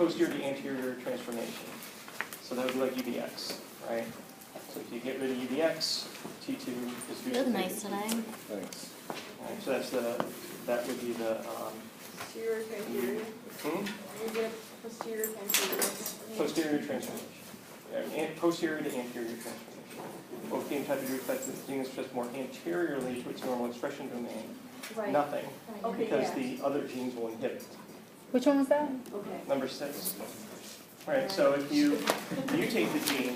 posterior to anterior transformation. So that would be like UBX, right? So if you get rid of UBX, T2 is due You to look nice today. Thanks. Right, so that would be the Posterior to anterior. You get posterior to anterior. posterior transformation. Yeah, posterior to anterior transformation. Both phenotype agree that the gene is expressed more anteriorly to its normal expression domain. Right. Nothing, Okay, because yeah. the other genes will inhibit. Which one was that? Okay. Number 6. All right, so if you mutate the gene,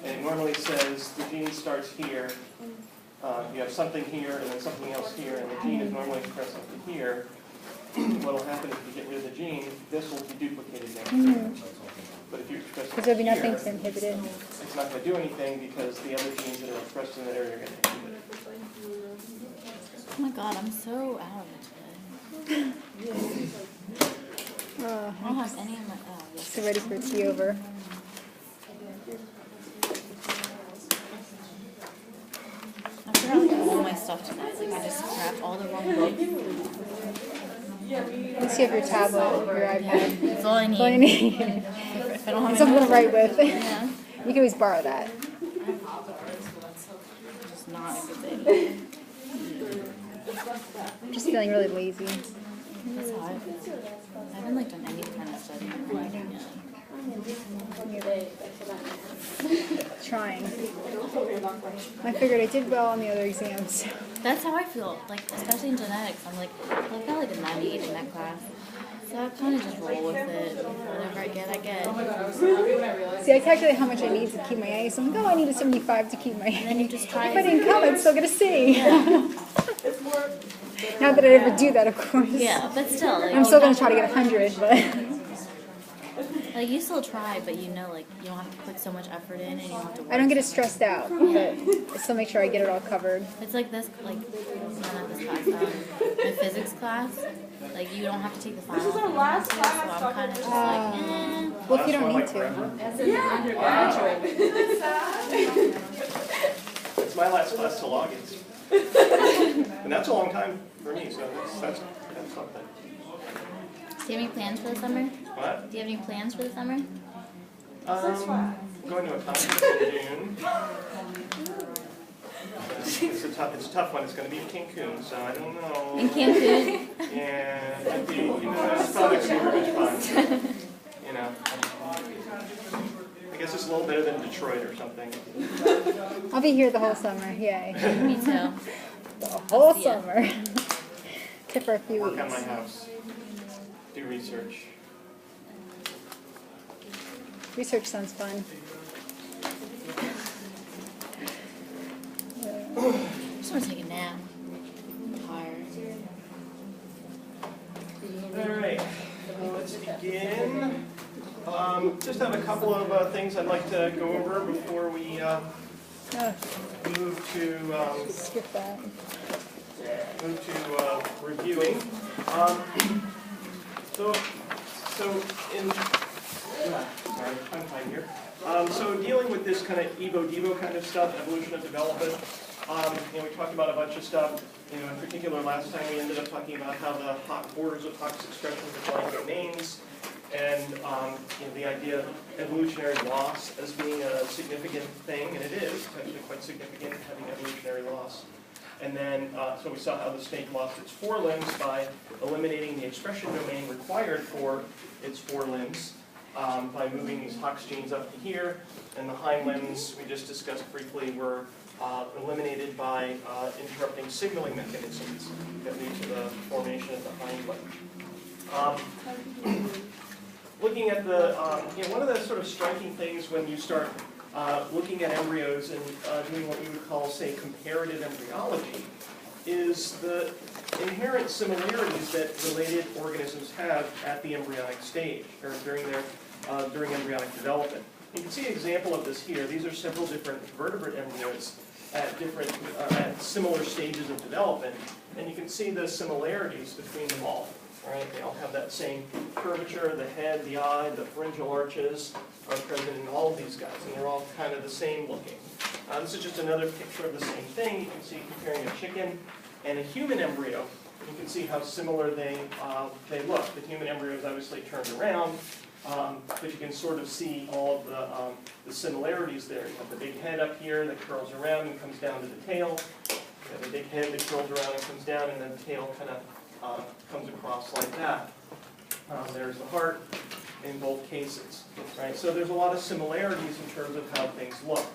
and it normally says the gene starts here, you have something here and then something else here, and the gene is normally expressed over here. What will happen if you get rid of the gene? This will be duplicated down. But if you express it Because there'll be here, nothing to inhibit it. it's not going to do anything because the other genes that are expressed in that area are going to inhibit it. Oh my god, I'm so out of it today. I don't have any of my. Oh, yes. So ready for tea over. I forgot like all my stuff tonight. Like I just grabbed all the wrong books. Let's see if your tablet, your iPad. That's all I need. That's all you need. If I don't have Something my to write with. yeah. You can always borrow that. Just not a good day. I'm just feeling really lazy. That's how I feel. I haven't like done any kind of studying or anything yet. Trying. I figured I did well on the other exams. That's how I feel. Like especially in genetics, I'm like, well, I got like a 98 in that class. So I kind of just roll with it. Whatever I get, I get. See, I calculate how much I need to keep my A's. I'm like, oh, I need a 75 to keep my And then A. you just try. If I didn't come, I'd still get a C. Yeah. Not that I ever do that, of course. Yeah, but still. Like, I'm still going to try to get 100, but... Like you still try, but you know, like you don't have to put so much effort in, and you don't have to. Work I don't get as so much. stressed out, but I still make sure I get it all covered. It's like this, like not this class, my physics class. Like you don't have to take the final. This is our last classes, class. So I'm kind of just like, eh. Well, if you don't need to. It's my last class till August. And that's a long time for me, so that's something. Do you have any plans for the summer? What? Do you have any plans for the summer? Going to a conference in June. It's a tough one. It's going to be in Cancun, so I don't know. In Cancun? Yeah, it'd be, it's probably going to be really fun. You know, I guess it's a little better than Detroit or something. I'll be here the whole summer, yay. Me too. The whole Yeah. summer. Except for a few Work weeks. on my house. Do research. Research sounds fun. I just want to take a nap. I'm tired. All right, let's begin. Just have a couple of things I'd like to go over before we Oh, move to skip that. reviewing. So in sorry, I'm fine here. So dealing with this kind of Evo-Devo kind of stuff, evolution of development. We talked about a bunch of stuff. In particular, last time we ended up talking about how the hot borders of Hox expression define domains, and the idea of evolutionary loss as being a significant thing, and it is actually quite significant having evolutionary loss. And then, so we saw how the snake lost its forelimbs by eliminating the expression domain required for its forelimbs by moving these Hox genes up to here. And the hind limbs, we just discussed briefly, were eliminated by interrupting signaling mechanisms that lead to the formation of the hind limb. Looking at the, one of the sort of striking things when you start looking at embryos and doing what we would call, say, comparative embryology, is the inherent similarities that related organisms have at the embryonic stage, or during embryonic development. You can see an example of this here. These are several different vertebrate embryos at similar stages of development, and you can see the similarities between them all. All right, they all have that same curvature, the head, the eye, the pharyngeal arches are present in all of these guys, and they're all kind of the same looking. This is just another picture of the same thing. You can see comparing a chicken and a human embryo. You can see how similar they look. The human embryo is obviously turned around, but you can sort of see all of the similarities there. You have the big head up here that curls around and comes down to the tail. You have the big head that curls around and comes down, and then the tail kind of comes across like that. There's the heart in both cases, right? So there's a lot of similarities in terms of how things look.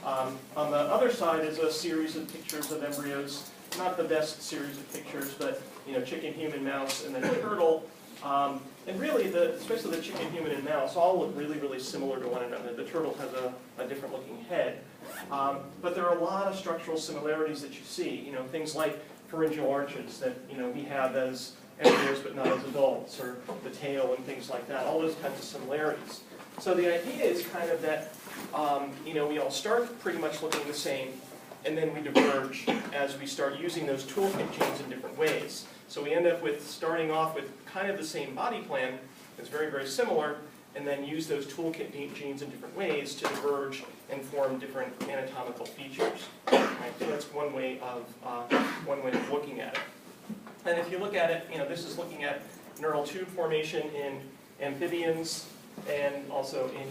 On the other side is a series of pictures of embryos. Not the best series of pictures, but chicken, human, mouse, and then turtle. And really, especially the chicken, human, and mouse all look really, really similar to one another. The turtle has a different looking head. But there are a lot of structural similarities that you see. Things like pharyngeal arches that we have as embryos but not as adults, or the tail and things like that. All those kinds of similarities. So the idea is kind of that we all start pretty much looking the same, and then we diverge as we start using those toolkit genes in different ways. So we end up with starting off with kind of the same body plan that's very, very similar, and then use those toolkit genes in different ways to diverge and form different anatomical features. Right? So that's one way of looking at it. And if you look at it, this is looking at neural tube formation in amphibians and also in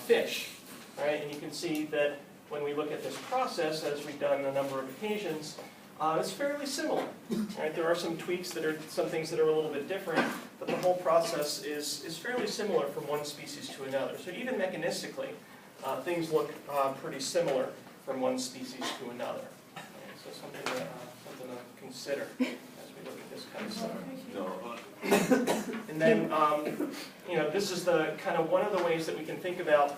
fish. Right? And you can see that when we look at this process, as we've done on a number of occasions, it's fairly similar. Right? There are some tweaks some things that are a little bit different, but the whole process is fairly similar from one species to another. So even mechanistically, things look pretty similar from one species to another. Right? So something to consider as we look at this kind of stuff. And then, this is the kind of one of the ways that we can think about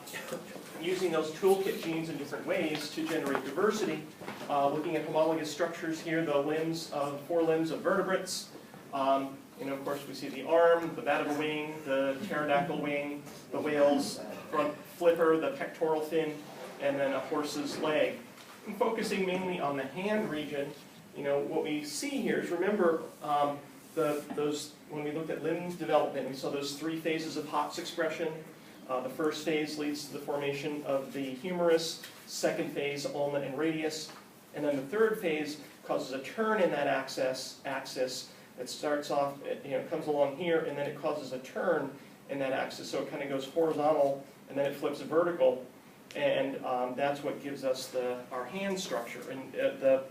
using those toolkit genes in different ways to generate diversity. Looking at homologous structures here, the four limbs of vertebrates. Of course, we see the arm, the bat of a wing, the pterodactyl wing, the whale's front flipper, the pectoral fin, and then a horse's leg. And focusing mainly on the hand region, what we see here is, remember, when we looked at limb development, we saw those 3 phases of Hox expression. The first phase leads to the formation of the humerus, second phase, ulna and radius, and then the third phase causes a turn in that axis. It starts off, it comes along here, and then it causes a turn in that axis, so it kind of goes horizontal, and then it flips vertical, and that's what gives us our hand structure, and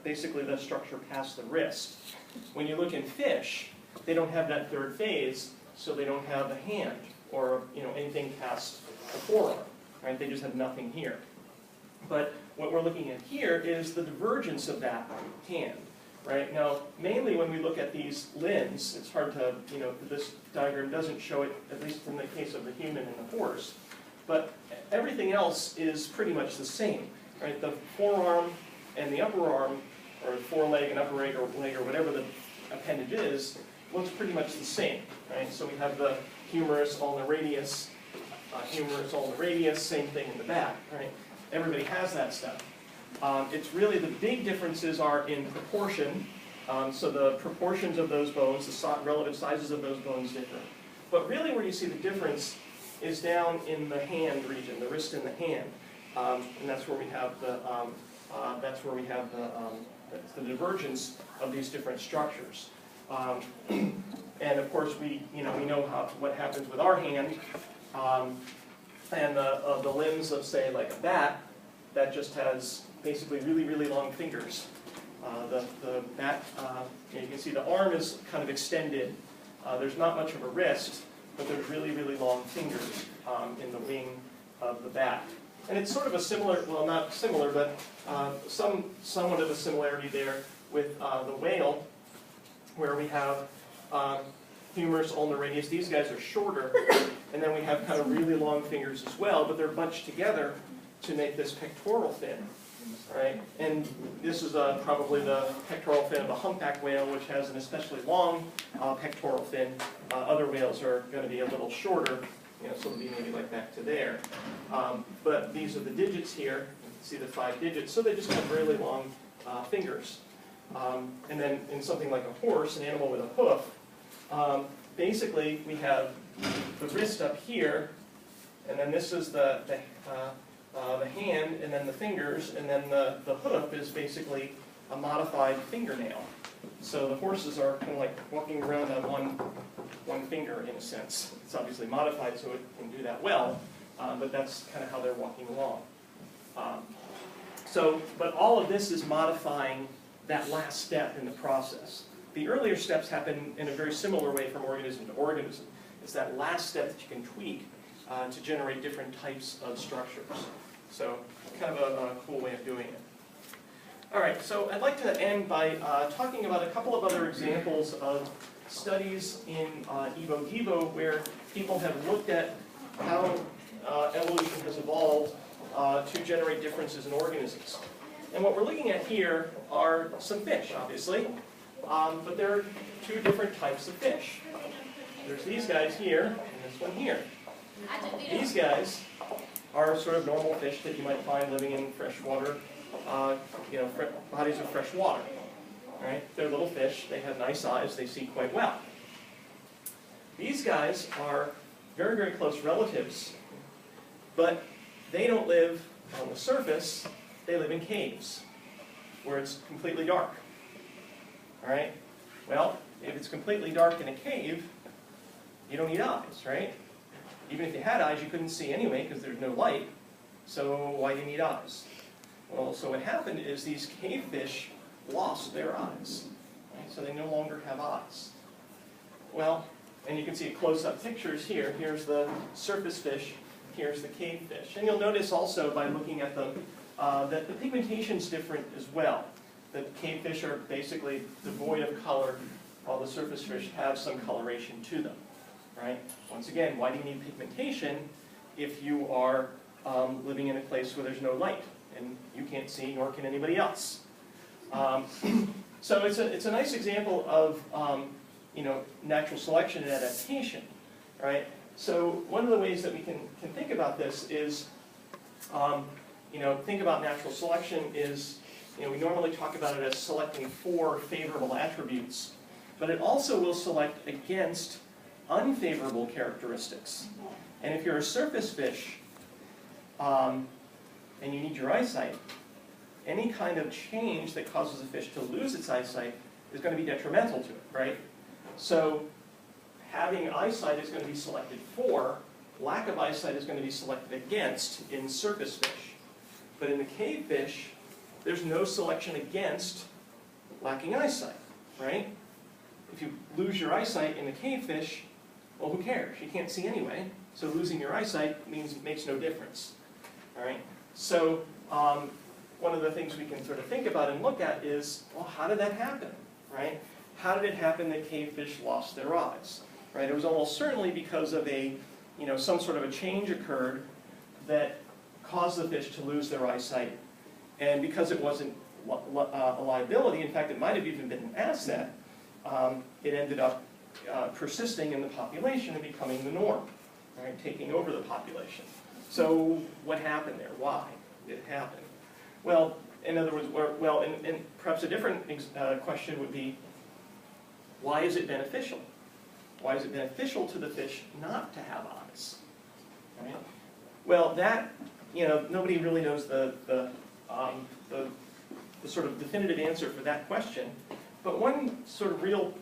basically the structure past the wrist. When you look in fish, they don't have that third phase, so they don't have the hand, or anything past the forearm, right? They just have nothing here. But what we're looking at here is the divergence of that hand, right? Now, mainly when we look at these limbs, it's hard to, this diagram doesn't show it, at least in the case of the human and the horse, but everything else is pretty much the same, right? The forearm and the upper arm, or foreleg and upper leg, or whatever the appendage is, looks pretty much the same, right? So we have the humerus, ulnar radius, same thing in the back, right? Everybody has that stuff. It's really, the big differences are in proportion. So the proportions of those bones, the relative sizes of those bones differ. But really where you see the difference is down in the hand region, the wrist and the hand. And that's where we have the divergence of these different structures. And of course, we know what happens with our hand, and the limbs of, say, like a bat, that just has basically really, really long fingers. The bat, you can see the arm is kind of extended. There's not much of a wrist, but there's really, really long fingers in the wing of the bat. And it's sort of a similar, well, not similar, but somewhat of a similarity there with the whale, where we have humerus, ulnar radius. These guys are shorter, and then we have kind of really long fingers as well, but they're bunched together to make this pectoral fin, right? And this is probably the pectoral fin of a humpback whale, which has an especially long pectoral fin. Other whales are going to be a little shorter, so it'll be maybe like back to there. But these are the digits here. You can see the 5 digits, so they just have really long fingers. And then in something like a horse, an animal with a hoof, basically we have the wrist up here, and then this is the hand, and then the fingers, and then the hoof is basically a modified fingernail. So the horses are kind of like walking around on one finger in a sense. It's obviously modified so it can do that well, but that's kind of how they're walking along. But all of this is modifying that last step in the process. The earlier steps happen in a very similar way from organism to organism. It's that last step that you can tweak to generate different types of structures. So kind of a cool way of doing it. All right, so I'd like to end by talking about a couple of other examples of studies in Evo-Devo where people have looked at how evolution has evolved to generate differences in organisms. And what we're looking at here are some fish, obviously, but there are two different types of fish. There's these guys here and this one here. These guys are sort of normal fish that you might find living in freshwater, bodies of fresh water. Right? They're little fish. They have nice eyes. They see quite well. These guys are very, very close relatives, but they don't live on the surface. They live in caves where it's completely dark. All right? Well, if it's completely dark in a cave, you don't need eyes, right? Even if you had eyes, you couldn't see anyway because there's no light. So why do you need eyes? Well, so what happened is these cave fish lost their eyes. Right? So they no longer have eyes. Well, and you can see close-up pictures here. Here's the surface fish. Here's the cave fish. And you'll notice also by looking at them that the pigmentation's different as well. The cave fish are basically devoid of color, while the surface fish have some coloration to them. Right? Once again, why do you need pigmentation if you are living in a place where there's no light and you can't see, nor can anybody else? So it's a nice example of natural selection and adaptation, right? So one of the ways that we can think about this is, think about natural selection is, we normally talk about it as selecting for favorable attributes, but it also will select against unfavorable characteristics. And if you're a surface fish and you need your eyesight, any kind of change that causes a fish to lose its eyesight is going to be detrimental to it, right? So having eyesight is going to be selected for, lack of eyesight is going to be selected against in surface fish. But in the cave fish, there's no selection against lacking eyesight, right? If you lose your eyesight in the cave fish, well, who cares? You can't see anyway, so losing your eyesight makes no difference, all right? So one of the things we can sort of think about and look at is, well, how did that happen, right? How did it happen that cave fish lost their eyes, right? It was almost certainly because of some sort of a change occurred that caused the fish to lose their eyesight, and because it wasn't a liability, in fact, it might have even been an asset, it ended up persisting in the population and becoming the norm, right? Taking over the population. So what happened there? Why did it happen? Well, in other words, and perhaps a different question would be, why is it beneficial? Why is it beneficial to the fish not to have eyes? Right? Well, that, nobody really knows the sort of definitive answer for that question. But one sort of real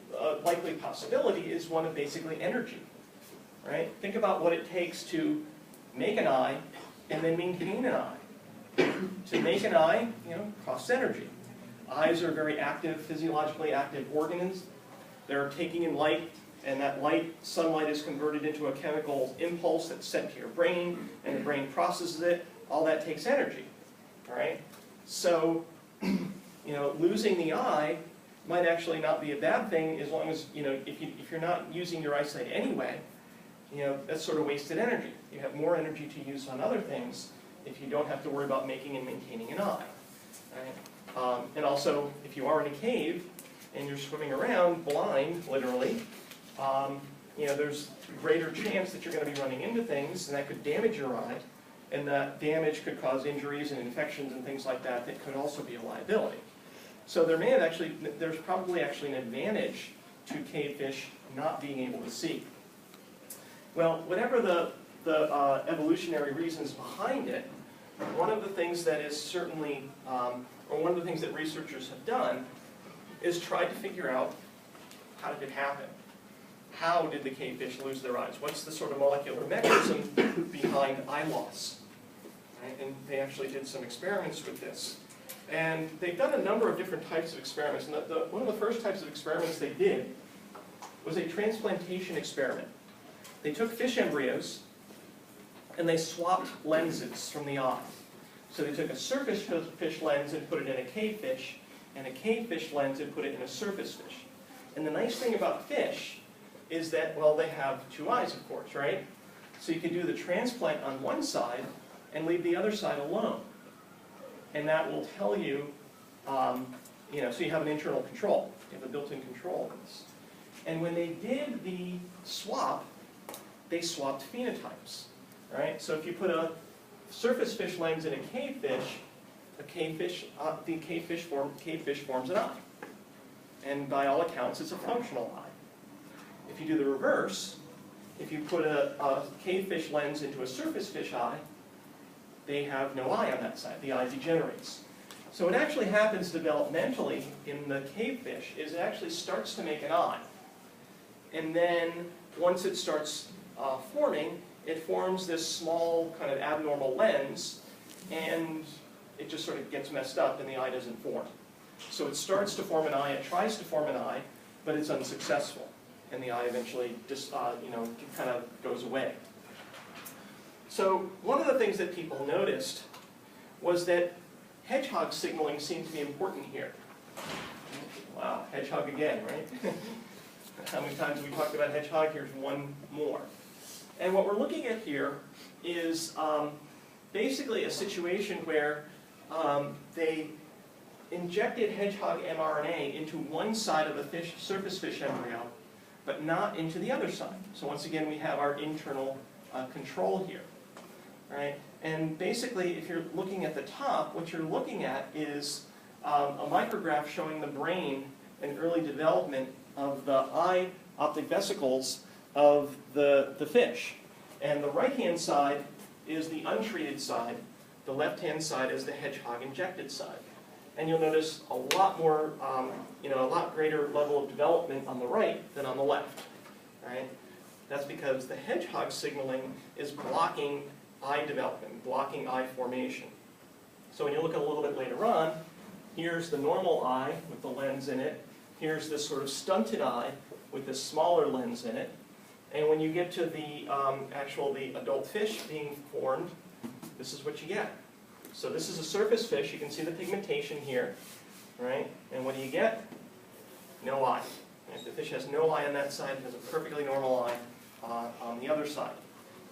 likely possibility is one of basically energy. Right? Think about what it takes to make an eye and then maintain an eye. To make an eye, costs energy. Eyes are very active, physiologically active organs. They're taking in light, and that sunlight is converted into a chemical impulse that's sent to your brain, and the brain processes it. All that takes energy, all right? So, losing the eye might actually not be a bad thing as long as, if you're not using your eyesight anyway, that's sort of wasted energy. You have more energy to use on other things if you don't have to worry about making and maintaining an eye. Right? And also, if you are in a cave and you're swimming around blind, literally, there's greater chance that you're going to be running into things, and that could damage your eye, and that damage could cause injuries and infections and things like that that could also be a liability. So there's probably actually an advantage to cave fish not being able to see. Well, whatever the evolutionary reasons behind it, one of the things that is certainly, or one of the things that researchers have done is try to figure out how did it happen? how did the cavefish lose their eyes? What's the sort of molecular mechanism behind eye loss? Right? And they actually did some experiments with this. And they've done a number of different types of experiments. And one of the first types of experiments they did was a transplantation experiment. They took fish embryos and they swapped lenses from the eye. So they took a surface fish lens and put it in a cavefish, and a cavefish lens and put it in a surface fish. And the nice thing about fish is that, well, they have two eyes, of course, right? So you can do the transplant on one side and leave the other side alone. And that will tell you, so you have an internal control. You have a built-in control of this. And when they did the swap, they swapped phenotypes, right? So if you put a surface fish lens in a cavefish, the cavefish forms an eye. And by all accounts, it's a functional eye. If you do the reverse, if you put a cavefish lens into a surface fish eye, they have no eye on that side. The eye degenerates. So what actually happens developmentally in the cavefish is it actually starts to make an eye. And then once it starts forming, it forms this small kind of abnormal lens, and it just sort of gets messed up and the eye doesn't form. So it starts to form an eye, it tries to form an eye, but it's unsuccessful. And the eye eventually just, kind of goes away. So one of the things that people noticed was that hedgehog signaling seemed to be important here. Wow, hedgehog again, right? How many times have we talked about hedgehog? Here's one more. And what we're looking at here is basically a situation where they injected hedgehog mRNA into one side of the surface fish embryo, but not into the other side. So once again, we have our internal control here, right? And basically, if you're looking at the top, what you're looking at is a micrograph showing the brain and early development of the eye optic vesicles of the fish. And the right-hand side is the untreated side. The left-hand side is the hedgehog injected side. And you'll notice a lot more, a lot greater level of development on the right than on the left, right? That's because the hedgehog signaling is blocking eye development, blocking eye formation. So when you look a little bit later on, here's the normal eye with the lens in it. Here's this sort of stunted eye with this smaller lens in it. And when you get to the the adult fish being formed, this is what you get. So this is a surface fish. You can see the pigmentation here, right? And what do you get? No eye. Right? The fish has no eye on that side. It has a perfectly normal eye on the other side.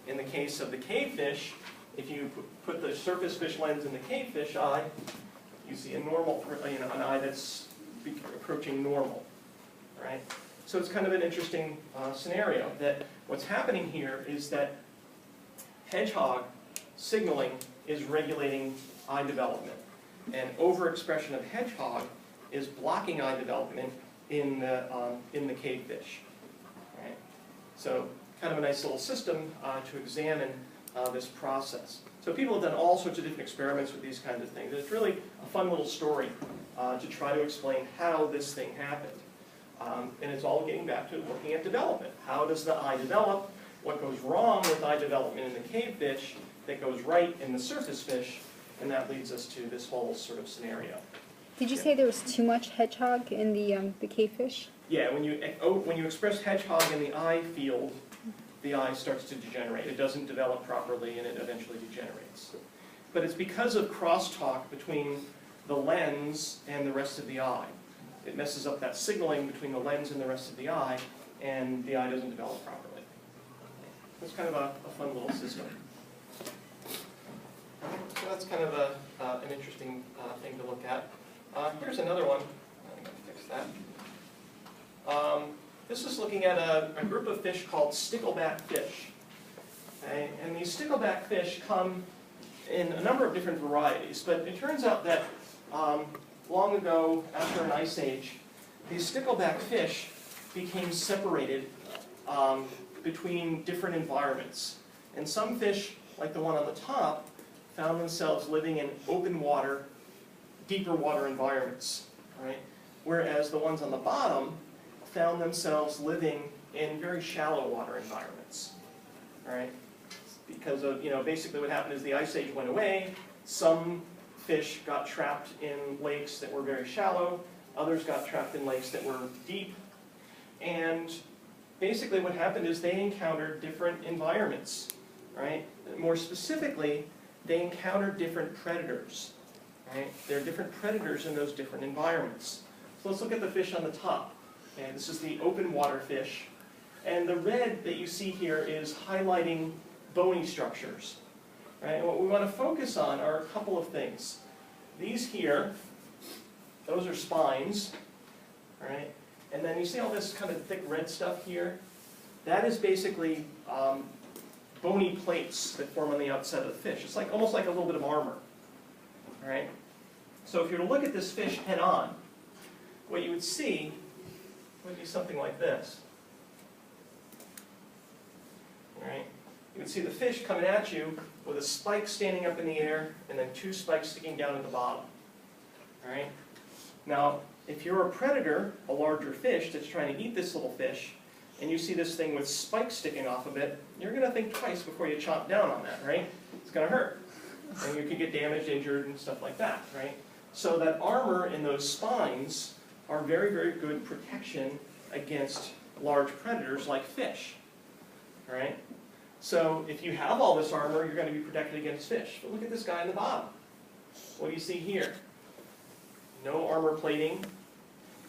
In the case of the cavefish, if you put the surface fish lens in the cavefish eye, you see a normal, an eye that's approaching normal, right? So it's kind of an interesting scenario that what's happening here is that hedgehog signaling is regulating eye development, and overexpression of hedgehog is blocking eye development in the cavefish. Right? So kind of a nice little system to examine this process. So people have done all sorts of different experiments with these kinds of things. It's really a fun little story to try to explain how this thing happened. And it's all getting back to looking at development. How does the eye develop? What goes wrong with eye development in the cavefish that goes right in the surface fish? And that leads us to this whole sort of scenario. Did you say there was too much hedgehog in the cavefish? Yeah, when you express hedgehog in the eye field, the eye starts to degenerate. It doesn't develop properly, and it eventually degenerates. But it's because of crosstalk between the lens and the rest of the eye. It messes up that signaling between the lens and the rest of the eye, and the eye doesn't develop properly. It's kind of a fun little system. So that's kind of an interesting thing to look at. Here's another one. I'm going to fix that. This is looking at a group of fish called stickleback fish. Okay? And these stickleback fish come in a number of different varieties, but it turns out that long ago, after an ice age, these stickleback fish became separated between different environments. And some fish, like the one on the top, found themselves living in open water, deeper water environments, right? Whereas the ones on the bottom found themselves living in very shallow water environments, all right? Because of, basically what happened is the ice age went away, some fish got trapped in lakes that were very shallow, others got trapped in lakes that were deep, and basically what happened is they encountered different environments, right? More specifically, they encountered different predators, right? There are different predators in those different environments. So let's look at the fish on the top. Okay, this is the open water fish, and the red that you see here is highlighting bony structures, right? And what we want to focus on are a couple of things. These here, those are spines, right? And then you see all this kind of thick red stuff here? That is basically bony plates that form on the outside of the fish. It's like almost like a little bit of armor, all right? So if you were to look at this fish head on, what you would see would be something like this, all right? You would see the fish coming at you with a spike standing up in the air and then two spikes sticking down at the bottom, all right? Now, if you're a predator, a larger fish that's trying to eat this little fish, and you see this thing with spikes sticking off of it, you're going to think twice before you chomp down on that, right? It's going to hurt. And you could get damaged, injured, and stuff like that, right? So that armor in those spines are very, very good protection against large predators like fish, right? So if you have all this armor, you're going to be protected against fish. But look at this guy in the bottom. What do you see here? No armor plating,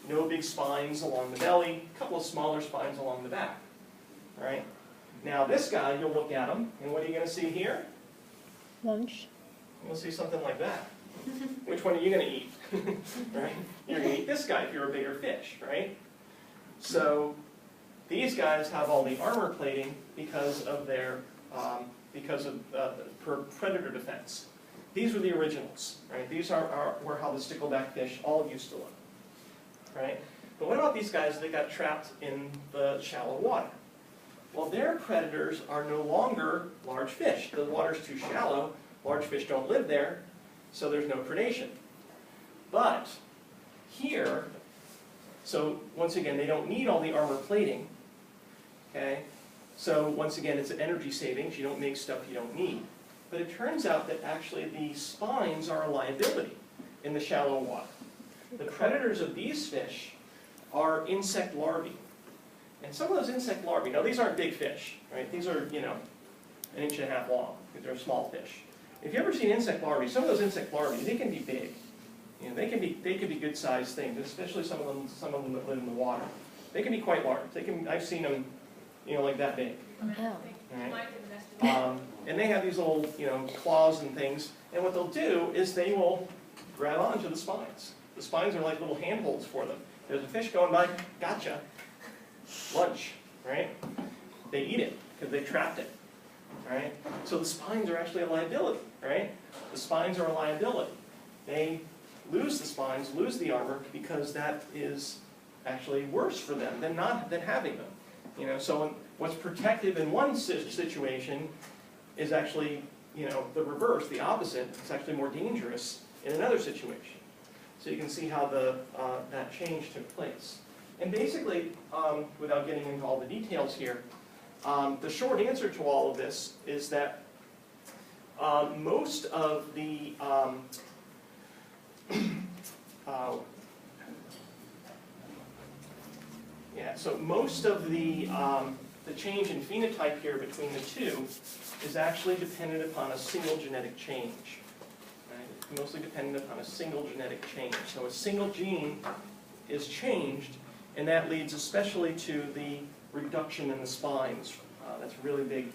no big spines along the belly, a couple of smaller spines along the back, right? Now this guy, you'll look at him, and what are you going to see here? Lunch. You'll see something like that. Which one are you going to eat? Right? You're going to eat this guy if you're a bigger fish, right? So these guys have all the armor plating because of their predator defense. These were the originals, right? These were how the stickleback fish all used to look, right? But what about these guys that got trapped in the shallow water? Well, their predators are no longer large fish. The water's too shallow. Large fish don't live there, so there's no predation. But here, so once again, they don't need all the armor plating, okay? So once again, it's an energy savings. You don't make stuff you don't need. But it turns out that actually the spines are a liability in the shallow water. The predators of these fish are insect larvae. And some of those insect larvae, now these aren't big fish, right? These are, 1.5 inches long, because they're small fish. If you've ever seen insect larvae, some of those insect larvae, they can be big. They can be good-sized things, especially some of them that live in the water. They can be quite large. I've seen them, like that big. Right? And they have these little, claws and things. And what they'll do is they will grab onto the spines. The spines are like little handholds for them. There's a fish going by, gotcha, lunch, right? They eat it because they trapped it, right? So the spines are actually a liability, right? The spines are a liability. They lose the spines, lose the armor, because that is actually worse for them than having them. So what's protective in one situation is actually, the reverse, the opposite. It's actually more dangerous in another situation. So you can see how that change took place. And basically, without getting into all the details here, the short answer to all of this is that most of the most of the change in phenotype here between the two is actually dependent upon a single genetic change. Right? It's mostly dependent upon a single genetic change. So a single gene is changed, and that leads especially to the reduction in the spines. That's a really big,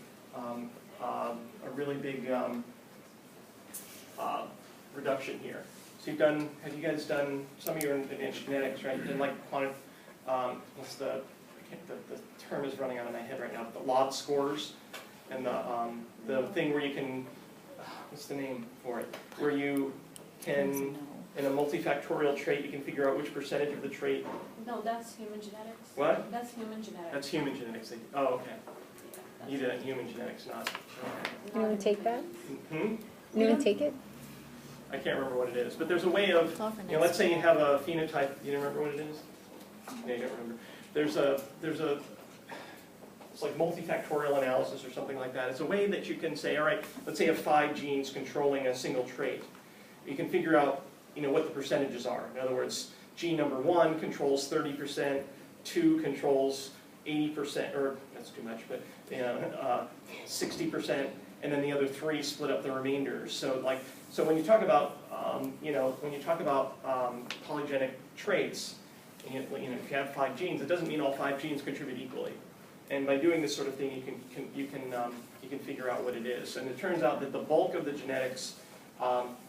reduction here. So have you guys done, some of you are in advanced genetics, right? You've done like what's the term is running out of my head right now, the LOD scores, and the thing where you can, what's the name for it? Where you can, in a multifactorial trait, you can figure out which percentage of the trait. No, that's human genetics. What? That's human genetics. That's human genetics. Oh, okay. You did it in human genetics, not. You want to take that? Hmm? You want to take it? I can't remember what it is, but there's a way of, let's say you have a phenotype. You remember what it is? Yeah, you don't remember. There's a It's like multifactorial analysis or something like that. It's a way that you can say, all right, let's say you have 5 genes controlling a single trait. You can figure out, what the percentages are. In other words, gene number 1 controls 30%, 2 controls 80%, or that's too much, but 60%, and then the other 3 split up the remainders. So when you talk about, polygenic traits, if you have 5 genes, it doesn't mean all 5 genes contribute equally. And by doing this sort of thing, you can figure out what it is. And it turns out that the bulk of the genetics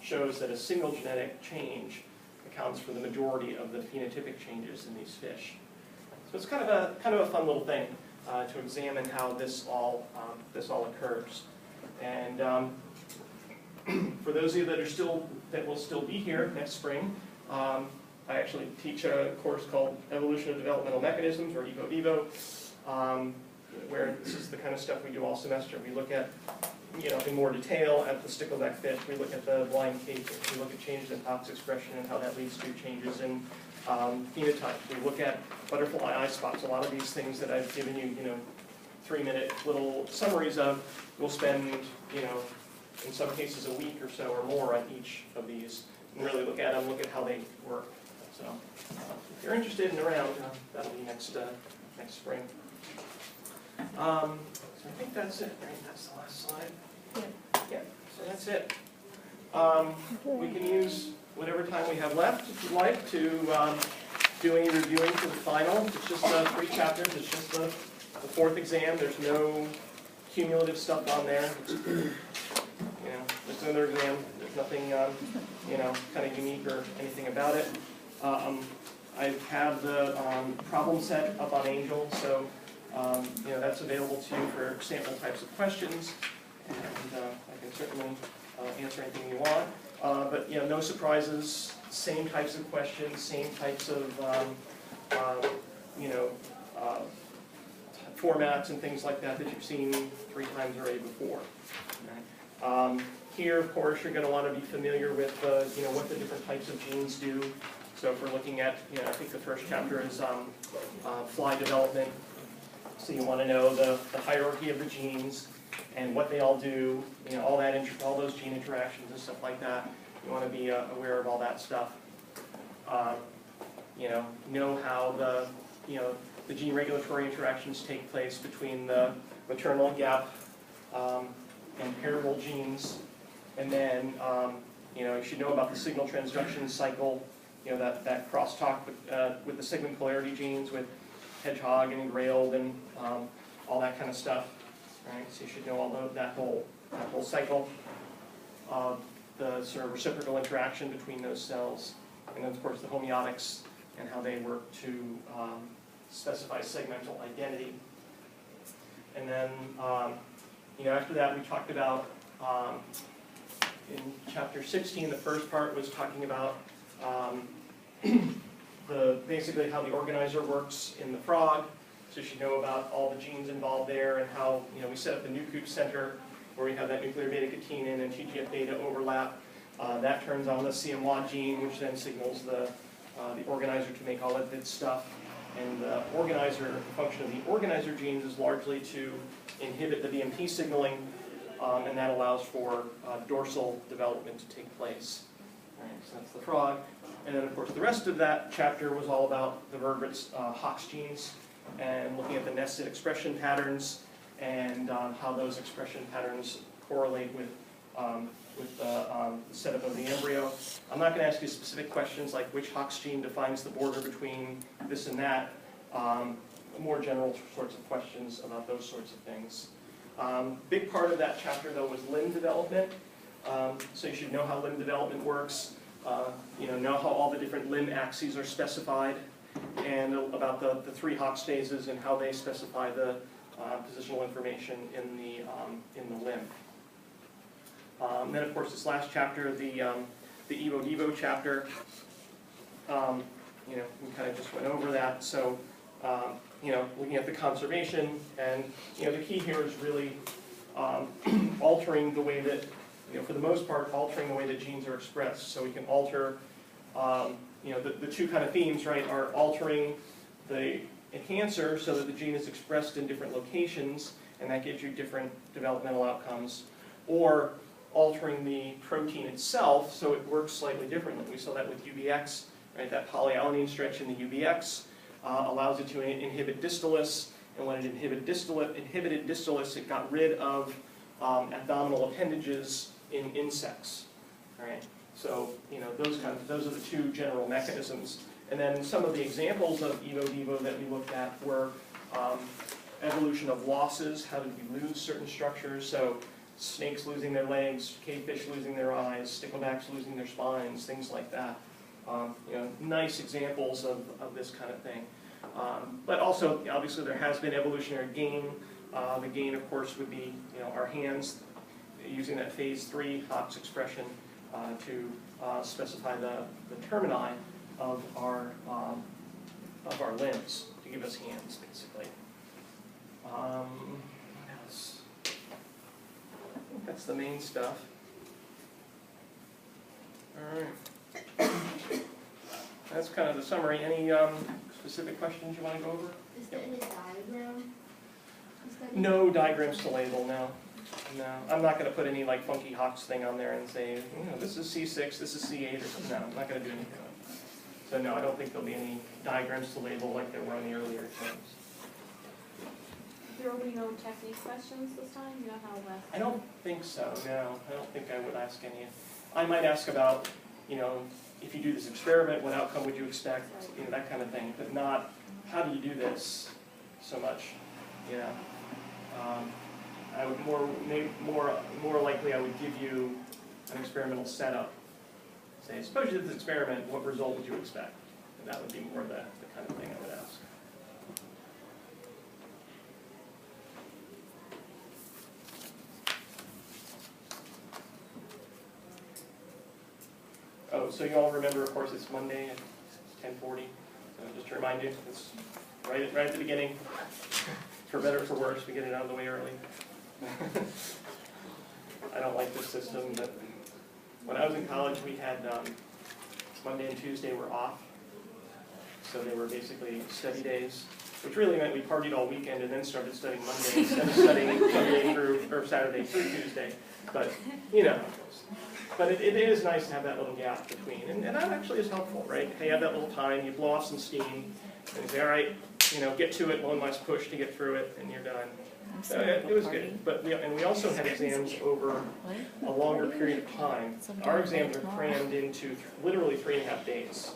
shows that a single genetic change accounts for the majority of the phenotypic changes in these fish. So it's kind of a fun little thing to examine how this all occurs. And for those of you that will still be here next spring, I actually teach a course called Evolution of Developmental Mechanisms, or EVO-DEVO, where this is the kind of stuff we do all semester. We look at, in more detail at the stickleback fish. We look at the blind cagefish. We look at changes in tox expression and how that leads to changes in phenotype. We look at butterfly eye spots. A lot of these things that I've given you, 3-minute little summaries of, we'll spend, in some cases a week or so or more on each of these and really look at them, look at how they work. So if you're interested and around, that'll be next spring. So I think that's it, right? That's the last slide. Yeah, so that's it. We can use whatever time we have left, if you'd like, to do any reviewing for the final. It's just 3 chapters. It's just the 4th exam. There's no cumulative stuff on there. It's another exam. There's nothing, kind of unique or anything about it. I have the problem set up on Angel, so that's available to you for sample types of questions, and I can certainly answer anything you want. But no surprises, same types of questions, same types of formats and things like that you've seen 3 times already before. Right? Here, of course, you're going to want to be familiar with what the different types of genes do. So if we're looking at, I think the first chapter is fly development. So you want to know the hierarchy of the genes and what they all do, all those gene interactions and stuff like that. You want to be aware of all that stuff. Know how the gene regulatory interactions take place between the maternal gap and parable genes, and then you should know about the signal transduction cycle. That crosstalk with the segment polarity genes with hedgehog and engrailed and all that kind of stuff. Right? So you should know all that whole cycle of the sort of reciprocal interaction between those cells, and then of course the homeotics and how they work to specify segmental identity. And then after that we talked about in chapter 16, the first part was talking about basically how the organizer works in the frog. So you should know about all the genes involved there and how we set up the nucleus center where we have that nuclear beta-catenin and TGF-beta overlap. That turns on the CMY gene, which then signals the organizer to make all that good stuff. And the function of the organizer genes is largely to inhibit the BMP signaling, and that allows for dorsal development to take place. All right, so that's the frog. And then, of course, the rest of that chapter was all about the vertebrates' Hox genes and looking at the nested expression patterns and how those expression patterns correlate with the setup of the embryo. I'm not going to ask you specific questions like which Hox gene defines the border between this and that. More general sorts of questions about those sorts of things. Big part of that chapter, though, was limb development. So you should know how limb development works. Know how all the different limb axes are specified, and about the 3 Hox phases and how they specify the positional information in the limb. Then, of course, this last chapter, the EVO-DEVO chapter, we kind of just went over that. So, looking at the conservation, and the key here is really altering the way that, for the most part, altering the way that genes are expressed. So we can alter, the 2 kind of themes, right, are altering the enhancer so that the gene is expressed in different locations, and that gives you different developmental outcomes, or altering the protein itself so it works slightly differently. We saw that with UBX, right? That polyalanine stretch in the UBX allows it to inhibit distillus, and when it inhibited distillus, it got rid of abdominal appendages in insects. All right? So those are the two general mechanisms. And then some of the examples of evo-devo that we looked at were evolution of losses. How did we lose certain structures? So snakes losing their legs, cavefish losing their eyes, sticklebacks losing their spines, things like that. Nice examples of this kind of thing. But also, obviously, there has been evolutionary gain. The gain, of course, would be our hands using that phase 3 Hox expression to specify the termini of our limbs to give us hands, basically. What else? I think that's the main stuff. All right. That's kind of the summary. Any specific questions you want to go over? Is there any diagram? No diagrams to label, no. No, I'm not going to put any like funky Hox thing on there and say, this is C6, this is C8 or something. No, I'm not going to do anything like that. So no, I don't think there'll be any diagrams to label like there were on the earlier exams. There will be no technique questions this time? You know how last I don't think so, no. I don't think I would ask any. I might ask about, if you do this experiment, what outcome would you expect, that kind of thing, but not, how do you do this so much, I would more likely I would give you an experimental setup. Say, suppose you did this experiment, what result would you expect? And that would be more the kind of thing I would ask. Oh, so you all remember, of course, it's Monday at 10:40. So just to remind you, it's right at the beginning. For better or for worse, we get it out of the way early. I don't like this system, but when I was in college, we had Monday and Tuesday were off. So they were basically study days, which really meant we partied all weekend and then started studying Monday instead of studying Monday through, or Saturday through Tuesday. But, but it is nice to have that little gap between. And that actually is helpful, right? If you have that little time, you blow off some steam, and you say, all right, get to it, one last push to get through it, and you're done. So it was good. But we also had exams over a longer period of time. Our exams are crammed into literally 3.5 days.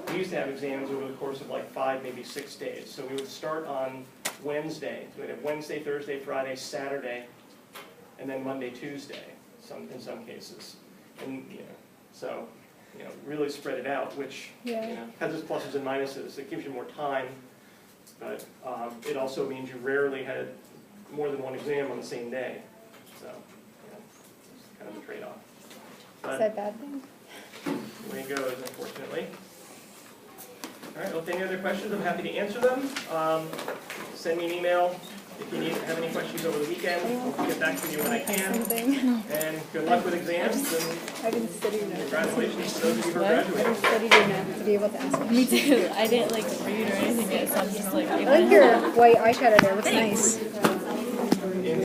We used to have exams over the course of like 5, maybe 6 days. So we would start on Wednesday. So we'd have Wednesday, Thursday, Friday, Saturday, and then Monday, Tuesday, in some cases. And so really spread it out, which has its pluses and minuses. It gives you more time, but it also means you rarely had more than one exam on the same day. So it's kind of a trade-off. Is that a bad thing? The way it goes, unfortunately. All right, well, if any other questions, I'm happy to answer them. Send me an email if you have any questions over the weekend. I'll get back to you when I can. And good luck with exams. And I didn't study enough. congratulations to those of you who are I graduating. didn't study enough to be able to ask Me questions. too. I didn't read or anything yet, so I'm just like. I like your white eyeshadow there. Looks nice.